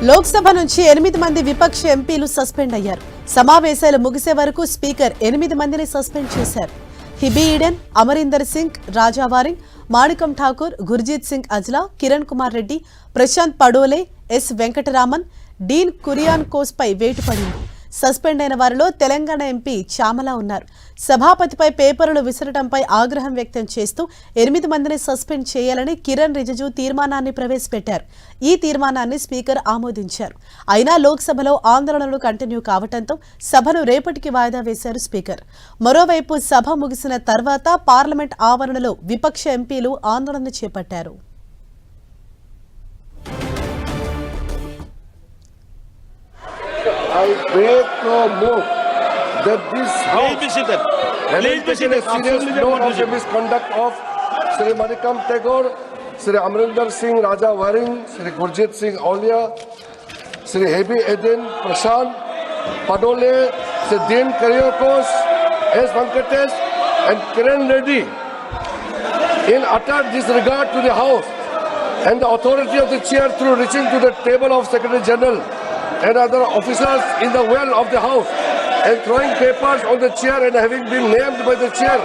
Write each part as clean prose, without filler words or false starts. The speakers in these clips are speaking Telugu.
లోక్సభ నుంచి 8 మంది విపక్ష ఎంపీలు సస్పెండ్ అయ్యారు. సమావేశాలు ముగిసే వరకు స్పీకర్ 8 మందిని సస్పెండ్ చేశారు. హిబీ ఈడెన్, అమరీందర్ సింగ్ రాజావారింగ్, మాణికం ఠాకూర్, గుర్జీత్ సింగ్ అజ్లా, కిరణ్ కుమార్ రెడ్డి, ప్రశాంత్ పడోలే, ఎస్ వెంకటరామన్, డీన్ కురియాన్కోస్ పై వేటు పడింది. సస్పెండ్ అయిన వారిలో తెలంగాణ ఎంపీ చామల ఉన్నారు. సభాపతిపై పేపర్లు విసరడంపై ఆగ్రహం వ్యక్తం చేస్తూ 8 మందిని సస్పెండ్ చేయాలని కిరణ్ రిజిజు తీర్మానాన్ని ప్రవేశపెట్టారు. ఈ తీర్మానాన్ని స్పీకర్ ఆమోదించారు. అయినా లోక్సభలో ఆందోళనలు కంటిన్యూ కావడంతో సభను రేపటికి వాయిదా వేశారు స్పీకర్. మరోవైపు సభ ముగిసిన తర్వాత పార్లమెంట్ ఆవరణలో విపక్ష ఎంపీలు ఆందోళన చేపట్టారు. I beg to move that this House having taken a serious note of the misconduct of Sri Manikam Tagore, Sri Amarinder Singh Raja Waring, Sri Gurjit Singh Aulia, Sri Hebi Eden Prashant Padole, Sri Dean Kuryakos, S. Venkatesh and Kiran Reddy in utter disregard to the House and the authority of the chair through reaching to the table of Secretary General and other officers in the well of the House and throwing papers on the chair and having been named by the chair,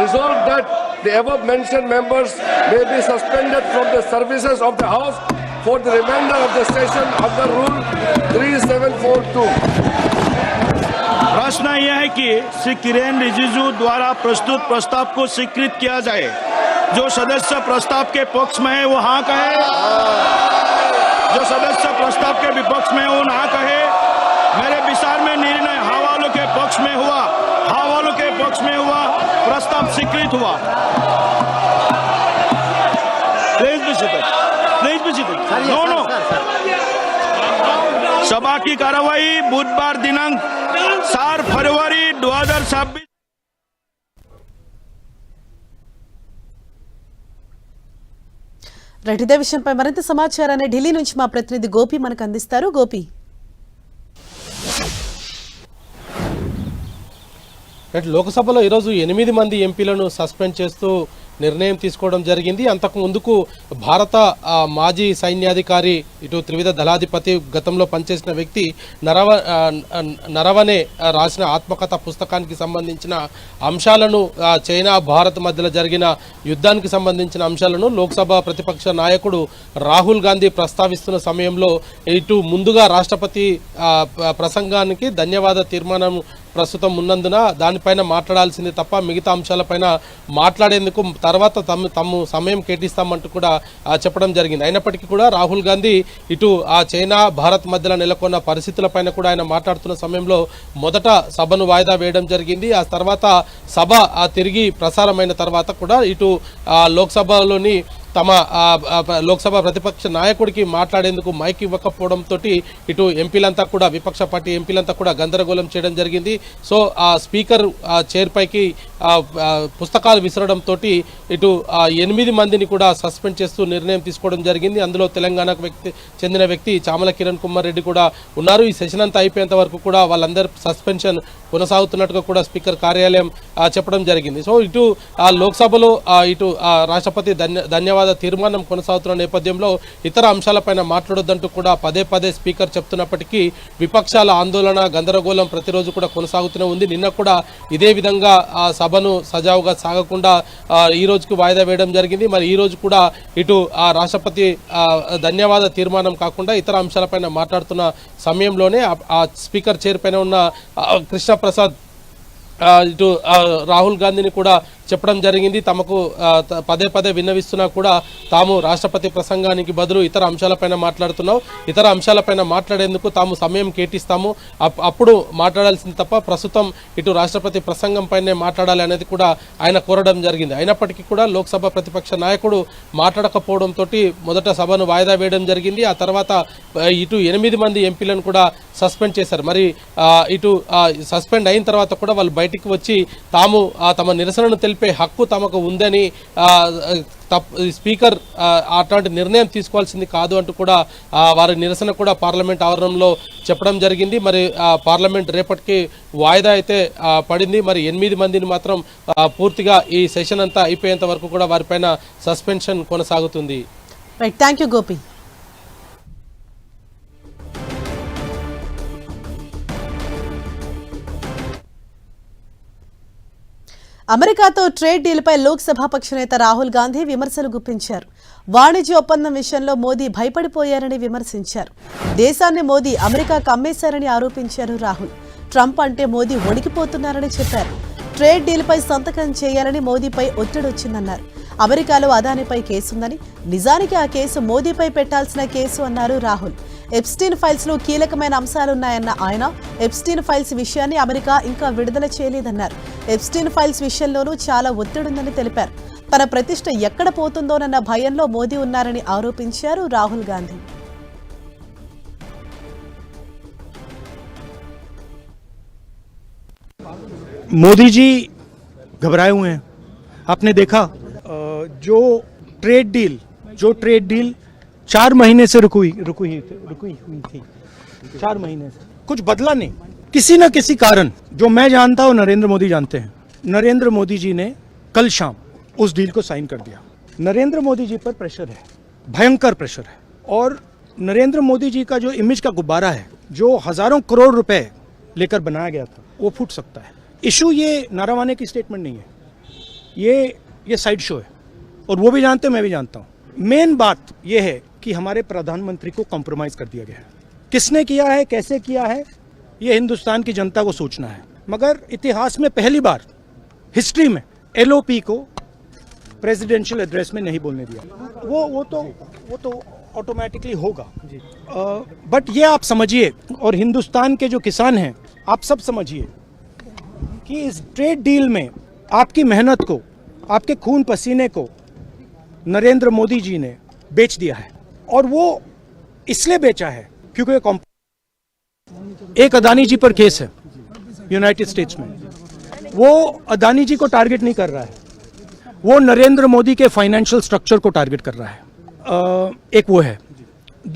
resolved that the above mentioned members may be suspended from the services of the House for the remainder of the session under Rule 3742. प्रश्न यह है कि श्री किरेन रिजिजू द्वारा प्रस्तुत प्रस्ताव को स्वीकृत किया जाए. जो सदस्य प्रस्ताव के पक्ष में है वो हाँ कहे, जो सदस्य प्रस्ताव के विपक्ष में वो ना कहे. मेरे विचार में निर्णय हाँ वालों के पक्ष में हुआ, हाँ वालों के पक्ष में हुआ, प्रस्ताव स्वीकृत हुआ. Please be seated, please be seated. No no. सभा की कार्रवाई बुधवार दिनांक 4 फरवरी 2026. రైట్, ఇదే విషయంపై మరింత సమాచారాన్ని ఢిల్లీ నుంచి మా ప్రతినిధి గోపి మనకు అందిస్తారు. గోపి, లోక్సభలో ఈరోజు 8 మంది ఎంపీలను సస్పెండ్ చేస్తూ నిర్ణయం తీసుకోవడం జరిగింది. అంతకు ముందుకు భారత మాజీ సైన్యాధికారి, ఇటు త్రివిధ దళాధిపతి, గతంలో పనిచేసిన వ్యక్తి నరవనే రాసిన ఆత్మకథ పుస్తకానికి సంబంధించిన అంశాలను, చైనా భారత్ మధ్యలో జరిగిన యుద్ధానికి సంబంధించిన అంశాలను లోక్సభ ప్రతిపక్ష నాయకుడు రాహుల్ గాంధీ ప్రస్తావిస్తున్న సమయంలో ఇటు ముందుగా రాష్ట్రపతి ప్రసంగానికి ధన్యవాద తీర్మానం ప్రస్తుతం ఉన్నందున దానిపైన మాట్లాడాల్సింది తప్ప మిగతా అంశాలపైన మాట్లాడేందుకు తర్వాత తమ సమయం కేటాయిస్తామంటూ కూడా చెప్పడం జరిగింది. అయినప్పటికీ కూడా రాహుల్ గాంధీ ఇటు చైనా భారత్ మధ్యలో నెలకొన్న పరిస్థితులపైన కూడా ఆయన మాట్లాడుతున్న సమయంలో మొదట సభను వాయిదా వేయడం జరిగింది. ఆ తర్వాత సభ తిరిగి ప్రసారమైన తర్వాత కూడా ఇటు లోక్సభలోని తమ లోక్సభ ప్రతిపక్ష నాయకుడికి మాట్లాడేందుకు మైక్ ఇవ్వకపోవడంతో ఇటు ఎంపీలంతా కూడా, విపక్ష పార్టీ ఎంపీలంతా కూడా గందరగోళం చేయడం జరిగింది. సో ఆ స్పీకర్ చైర్ పైకి పుస్తకాలు విసరడంతో ఇటు 8 మందిని కూడా సస్పెండ్ చేస్తూ నిర్ణయం తీసుకోవడం జరిగింది. అందులో తెలంగాణకు చెందిన వ్యక్తి చామల కిరణ్ కుమార్ రెడ్డి కూడా ఉన్నారు. ఈ సెషన్ అంతా అయిపోయేంత వరకు కూడా వాళ్ళందరి సస్పెన్షన్ కొనసాగుతున్నట్టుగా కూడా స్పీకర్ కార్యాలయం చెప్పడం జరిగింది. సో ఇటు లోక్సభలో ఇటు రాష్ట్రపతి ధన్యవాద తీర్మానం కొనసాగుతున్న నేపథ్యంలో ఇతర అంశాలపైన మాట్లాడొద్దంటూ కూడా పదే పదే స్పీకర్ చెప్తున్నప్పటికీ విపక్షాల ఆందోళన, గందరగోళం ప్రతిరోజు కూడా కొనసాగుతూనే ఉంది. నిన్న కూడా ఇదే విధంగా సభను సజావుగా సాగకుండా ఈ రోజుకి వాయిదా వేయడం జరిగింది. మరి ఈ రోజు కూడా ఇటు రాష్ట్రపతి ధన్యవాద తీర్మానం కాకుండా ఇతర అంశాలపైన మాట్లాడుతున్న సమయంలోనే ఆ స్పీకర్ చైర్ పైన ఉన్న కృష్ణప్రసాద్ ఇటు రాహుల్ గాంధీని కూడా చెప్పడం జరిగింది. తమకు పదే పదే విన్నవిస్తున్నా కూడా తాము రాష్ట్రపతి ప్రసంగానికి బదులు ఇతర అంశాలపైన మాట్లాడుతున్నాం, ఇతర అంశాలపైన మాట్లాడేందుకు తాము సమయం కేటిస్తాము, అప్పుడు మాట్లాడాల్సింది తప్ప ప్రస్తుతం ఇటు రాష్ట్రపతి ప్రసంగం పైనే మాట్లాడాలి అనేది కూడా ఆయన కోరడం జరిగింది. అయినప్పటికీ కూడా లోక్సభ ప్రతిపక్ష నాయకుడు మాట్లాడకపోవడంతో మొదట సభను వాయిదా వేయడం జరిగింది. ఆ తర్వాత ఇటు 8 మంది ఎంపీలను కూడా సస్పెండ్ చేశారు. మరి ఇటు సస్పెండ్ అయిన తర్వాత కూడా వాళ్ళు బయటికి వచ్చి తాము తమ నిరసనను తెలిపే హక్కు తమకు ఉందని స్పీకర్ అట్లాంటి నిర్ణయం తీసుకోవాల్సింది కాదు అంటూ కూడా వారి నిరసన కూడా పార్లమెంట్ ఆవరణంలో చెప్పడం జరిగింది. మరి పార్లమెంట్ రేపటికి వాయిదా అయితే పడింది. మరి 8 మందిని మాత్రం పూర్తిగా ఈ సెషన్ అంతా అయిపోయేంత వరకు కూడా వారిపైన సస్పెన్షన్ కొనసాగుతుంది. Right, thank you Gopi. అమెరికాతో ట్రేడ్ డీల్పై లోక్సభాపక్ష నేత రాహుల్ గాంధీ విమర్శలు గుప్పించారు. వాణిజ్య ఒప్పందం విషయంలో మోదీ భయపడిపోయారని విమర్శించారు. దేశాన్ని మోదీ అమెరికాకు అమ్మేశారని ఆరోపించారు రాహుల్. ట్రంప్ అంటే మోదీ వణికిపోతున్నారని చెప్పారు. ట్రేడ్ డీల్పై సంతకం చేయాలని మోదీపై ఒత్తిడి వచ్చిందన్నారు. అమెరికాలో అదానిపై కేసుందని, నిజానికి ఆ కేసు మోదీపై పెట్టాల్సిన కేసు అన్నారు రాహుల్. ఎప్స్టీన్ ఫైల్స్ లో కీలకమైన అంశాలున్నాయన్న ఆయన ఎప్స్టీన్ ఫైల్స్ విషయాన్ని అమెరికా ఇంకా విడుదల చేయలేదన్నారు. ఎప్స్టీన్ ఫైల్స్ విషయంలోనూ చాలా ఒత్తిడుందని తెలిపారు. తన ప్రతిష్ట ఎక్కడ పోతుందోనన్న భయంలో మోదీ ఉన్నారని ఆరోపించారు రాహుల్ గాంధీ. मोदी जी घबराए हुए हैं. आपने देखा जो ट्रेड डील 4 महीने से रुकी हुई थी 4 महीने से कुछ बदला नहीं. किसी न किसी कारण जो मैं जानता हूं नरेंद्र मोदी जानते हैं. नरेंद्र मोदी जी ने कल शाम उस डील को साइन कर दिया. नरेंद्र मोदी जी पर प्रेशर है, भयंकर प्रेशर है. और नरेंद्र मोदी जी का जो इमेज का गुब्बारा है, जो हजारों करोड़ रुपए लेकर बनाया गया था, वो फूट सकता है. इशू ये नारावाने की स्टेटमेंट नहीं है, ये साइड शो है. और वो भी जानते हैं, मैं भी जानता हूं. मेन बात यह है कि हमारे प्रधानमंत्री को कॉम्प्रोमाइज कर दिया गया है. किसने किया है, कैसे किया है, ये हिंदुस्तान की जनता को सोचना है. मगर इतिहास में पहली बार हिस्ट्री में एलओपी को प्रेसिडेंशियल एड्रेस में नहीं बोलने दिया. वो तो ऑटोमेटिकली होगा. बट ये आप समझिए, और हिंदुस्तान के जो किसान हैं आप सब समझिए कि इस ट्रेड डील में आपकी मेहनत को, आपके खून पसीने को नरेंद्र मोदी जी ने बेच दिया है. और वो इसलिए बेचा है क्योंकि एक अदानी जी पर केस है यूनाइटेड स्टेट्स में. वो अदानी जी को टारगेट नहीं कर रहा है, वो नरेंद्र मोदी के फाइनेंशियल स्ट्रक्चर को टारगेट कर रहा है. एक वो है.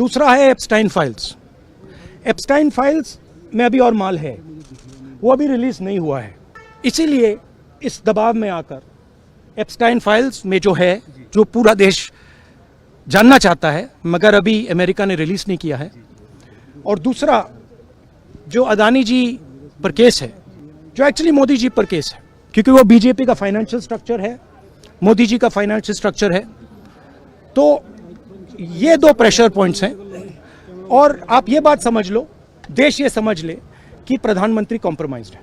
दूसरा है एप्स्टाइन फाइल्स. एप्स्टाइन फाइल्स में अभी और माल है, वो अभी रिलीज नहीं हुआ है. इसीलिए इस दबाव में आकर एप्स्टाइन फाइल्स में जो है, जो पूरा देश जानना चाहता है, मगर अभी अमेरिका ने रिलीज नहीं किया है. और दूसरा जो अदानी जी पर केस है, जो एक्चुअली मोदी जी पर केस है, क्योंकि वो बीजेपी का फाइनेंशियल स्ट्रक्चर है, मोदी जी का फाइनेंशियल स्ट्रक्चर है. तो ये 2 प्रेशर पॉइंट्स हैं. और आप ये बात समझ लो, देश ये समझ ले कि प्रधानमंत्री कॉम्प्रोमाइज्ड है.